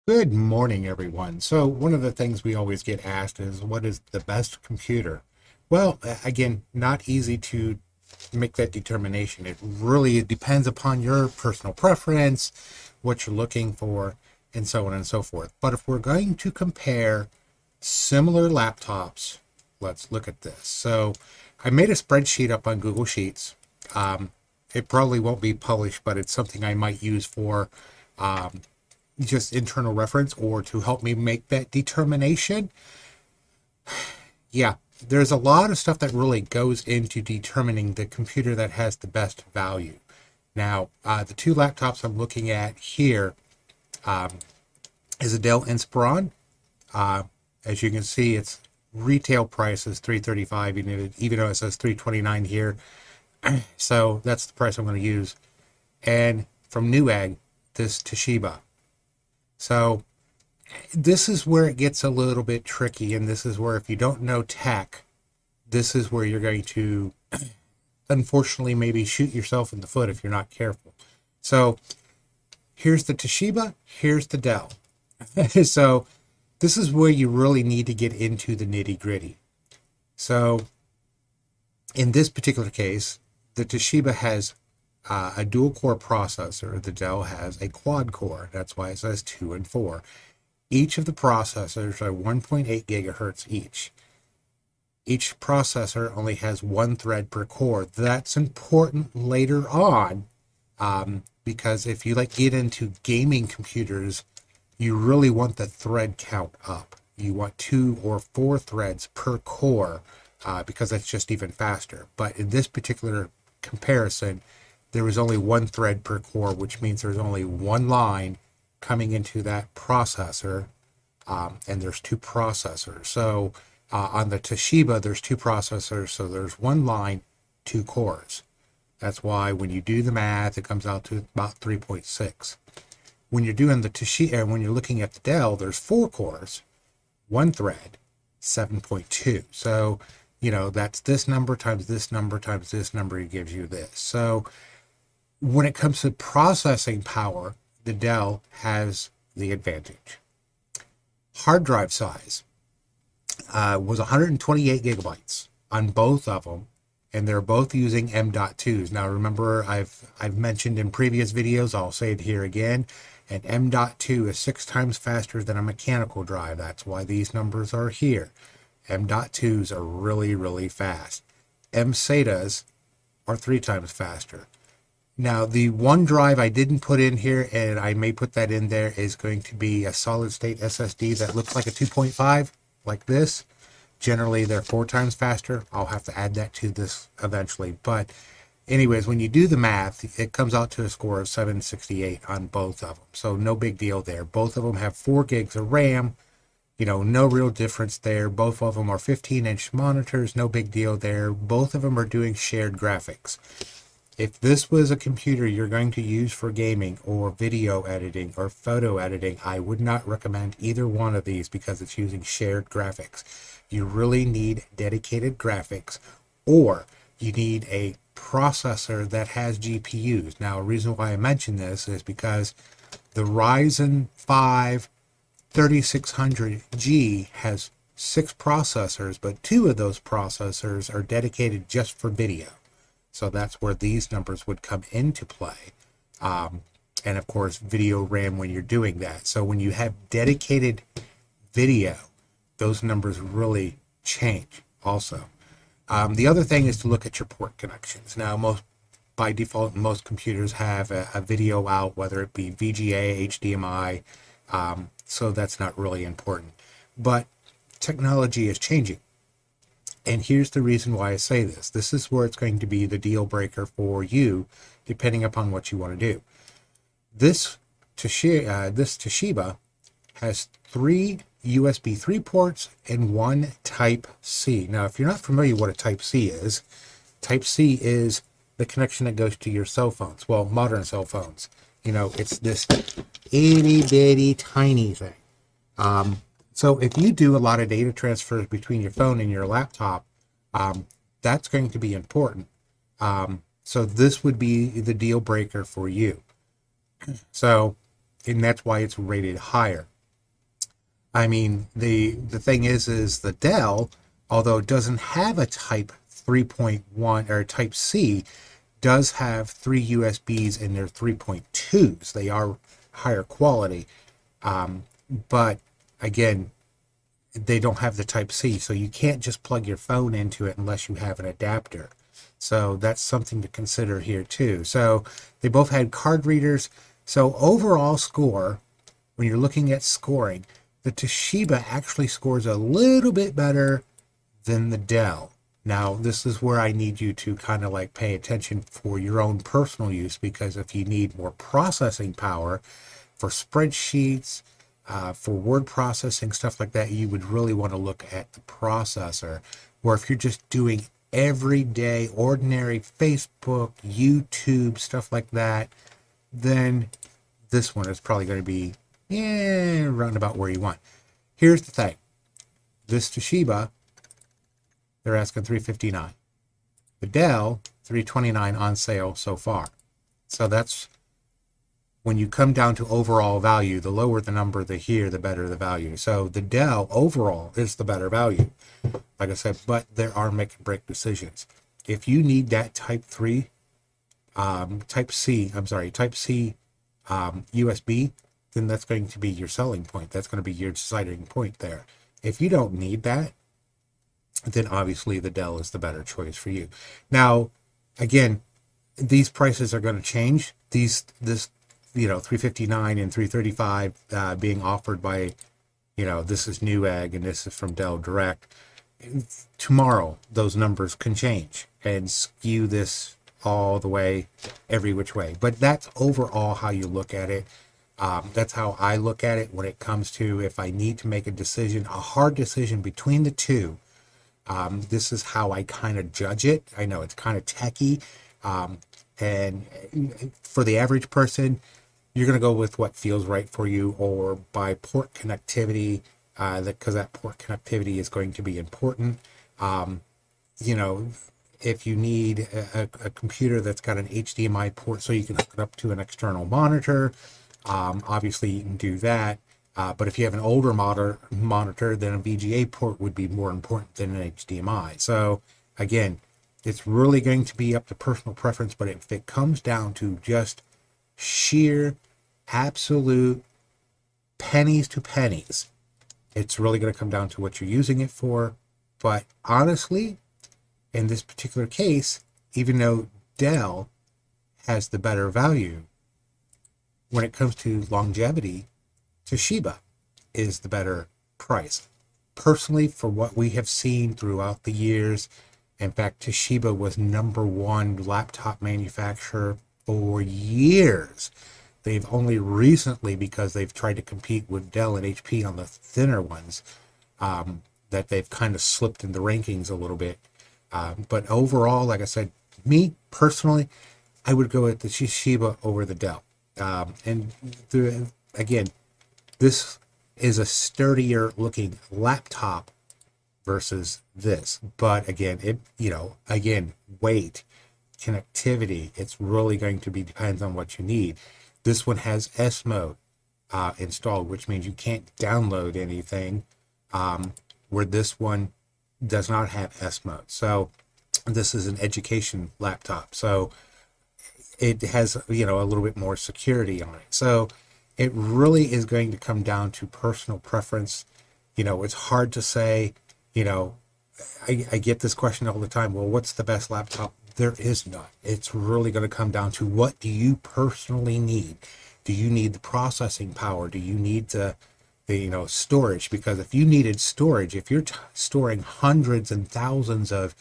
Good morning, everyone. So, one of the things we always get asked is what is the best computer? Well, again, not easy to make that determination. It really depends upon your personal preference, what you're looking for, and so on and so forth. But if we're going to compare similar laptops, let's look at this. So, I made a spreadsheet up on Google Sheets. It probably won't be published, but it's something I might use for just internal reference or to help me make that determination. Yeah, there's a lot of stuff that really goes into determining the computer that has the best value. Now, the two laptops I'm looking at here is a Dell Inspiron. As you can see, its retail price is $335, even though it says $329 here. So that's the price I'm going to use. And from Newegg, this Toshiba. So this is where it gets a little bit tricky, and this is where if you don't know tech, this is where you're going to unfortunately maybe shoot yourself in the foot if you're not careful. So here's the Toshiba, here's the Dell. So this is where you really need to get into the nitty-gritty. So in this particular case, the Toshiba has a dual core processor. The Dell has a quad core. That's why it says 2 and 4. Each of the processors are 1.8 gigahertz each. Each processor only has one thread per core. That's important later on because if you get into gaming computers, you really want the thread count up. You want 2 or 4 threads per core because that's just even faster. But in this particular comparison, there is only one thread per core, which means there's only one line coming into that processor, and there's 2 processors. So on the Toshiba, there's 2 processors, so there's one line, 2 cores. That's why when you do the math, it comes out to about 3.6. When you're doing the Toshiba, when you're looking at the Dell, there's 4 cores, 1 thread, 7.2. So, that's this number times this number times this number, it gives you this. So when it comes to processing power, the Dell has the advantage. Hard drive size was 128 gigabytes on both of them, and they're both using M.2s. Now remember, I've mentioned in previous videos, I'll say it here again, an M.2 is 6 times faster than a mechanical drive. That's why these numbers are here. M.2s are really, really fast. M-SATAs are 3 times faster. Now, the one drive I didn't put in here, and I may put that in there, is going to be a solid-state SSD that looks like a 2.5, like this. Generally, they're 4 times faster. I'll have to add that to this eventually. But anyways, when you do the math, it comes out to a score of 768 on both of them. So no big deal there. Both of them have 4 gigs of RAM. No real difference there. Both of them are 15-inch monitors. No big deal there. Both of them are doing shared graphics. If this was a computer you're going to use for gaming or video editing or photo editing, I would not recommend either one of these because it's using shared graphics. You really need dedicated graphics, or you need a processor that has GPUs. Now, a reason why I mention this is because the Ryzen 5 3600G has 6 processors, but 2 of those processors are dedicated just for video. So that's where these numbers would come into play. And of course, video RAM when you're doing that. So when you have dedicated video, those numbers really change also. The other thing is to look at your port connections. Now, by default, most computers have a video out, whether it be VGA, HDMI, so that's not really important. But technology is changing. And here's the reason why I say this. This is where it's going to be the deal breaker for you, depending upon what you want to do. This Toshiba has 3 USB 3 ports and 1 Type-C. Now, if you're not familiar what a Type-C is the connection that goes to your cell phones. Well, modern cell phones. It's this itty bitty tiny thing. So if you do a lot of data transfers between your phone and your laptop, that's going to be important. So this would be the deal breaker for you. So, and that's why it's rated higher. I mean, the thing is the Dell, although it doesn't have a Type 3.1 or Type C, does have three USBs in their 3.2s. They are higher quality, but again, they don't have the Type C, so you can't just plug your phone into it unless you have an adapter. So that's something to consider here too. So they both had card readers. So overall score, when you're looking at scoring, the Toshiba actually scores a little bit better than the Dell. Now, this is where I need you to kind of like pay attention for your own personal use, because if you need more processing power for spreadsheets, for word processing, stuff like that, you would really want to look at the processor. Or if you're just doing everyday, ordinary Facebook, YouTube, stuff like that, then this one is probably going to be, yeah, around about where you want. Here's the thing. This Toshiba, they're asking $359. The Dell, $329 on sale so far. So that's, when you come down to overall value, the lower the number the here, the better the value. So the Dell overall is the better value, like I said, but there are make and break decisions. If you need that Type C USB, then that's going to be your selling point. That's going to be your deciding point there. If you don't need that, then obviously the Dell is the better choice for you. Now, again, these prices are going to change. This $359 and $335 being offered by, this is Newegg and this is from Dell Direct. Tomorrow, those numbers can change and skew this all the way, every which way. But that's overall how you look at it. That's how I look at it when it comes to, if I need to make a decision, a hard decision between the two. This is how I kind of judge it. I know it's kind of techy. And for the average person, you're going to go with what feels right for you, or by port connectivity, because that port connectivity is going to be important. If you need a computer that's got an HDMI port so you can hook it up to an external monitor, obviously you can do that. But if you have an older monitor, then a VGA port would be more important than an HDMI. So again, it's really going to be up to personal preference, but if it comes down to just sheer, absolute pennies to pennies, it's really going to come down to what you're using it for. But honestly, in this particular case, even though Dell has the better value, when it comes to longevity, Toshiba is the better price. Personally, for what we have seen throughout the years, in fact, Toshiba was #1 laptop manufacturer for years. They've only recently, because they've tried to compete with Dell and HP on the thinner ones, that they've kind of slipped in the rankings a little bit. But overall, like I said, me personally, I would go with the Toshiba over the Dell. Again, this is a sturdier looking laptop versus this. But again, weight, connectivity, it's really going to be depends on what you need. This one has S mode installed, which means you can't download anything, where this one does not have S mode. So this is an education laptop. So it has, a little bit more security on it. So it really is going to come down to personal preference. It's hard to say, I get this question all the time. Well, what's the best laptop? There is none. It's really going to come down to, what do you personally need? Do you need the processing power? Do you need the storage? Because if you needed storage, if you're storing hundreds and thousands of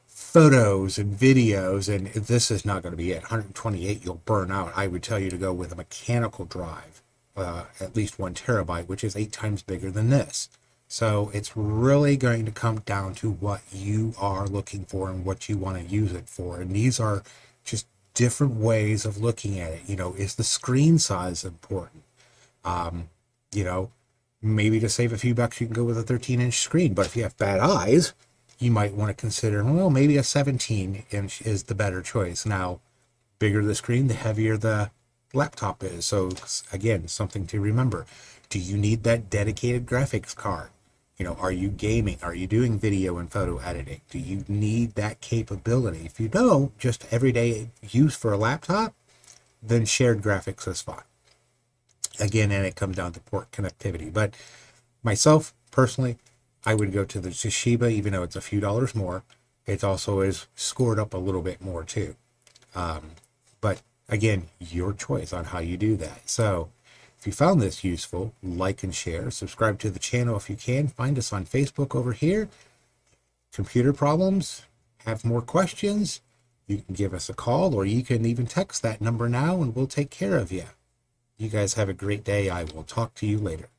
photos and videos, and this is not going to be it. 128, you'll burn out. I would tell you to go with a mechanical drive, at least 1 terabyte, which is 8 times bigger than this. So it's really going to come down to what you are looking for and what you want to use it for. And these are just different ways of looking at it. Is the screen size important? Maybe to save a few bucks, you can go with a 13-inch screen. But if you have bad eyes, you might want to consider, well, maybe a 17-inch is the better choice. Now, bigger the screen, the heavier the laptop is. So again, something to remember. Do you need that dedicated graphics card? You know, are you gaming? Are you doing video and photo editing? Do you need that capability? If you don't, just everyday use for a laptop, then shared graphics is fine. Again, and it comes down to port connectivity. But myself, personally, I would go to the Toshiba, even though it's a few dollars more. It also is scored up a little bit more too. But again, your choice on how you do that. So if you found this useful, like and share, subscribe to the channel if you can. Find us on Facebook over here. Computer problems, have more questions, you can give us a call, or you can even text that number now and we'll take care of you. You guys have a great day. I will talk to you later.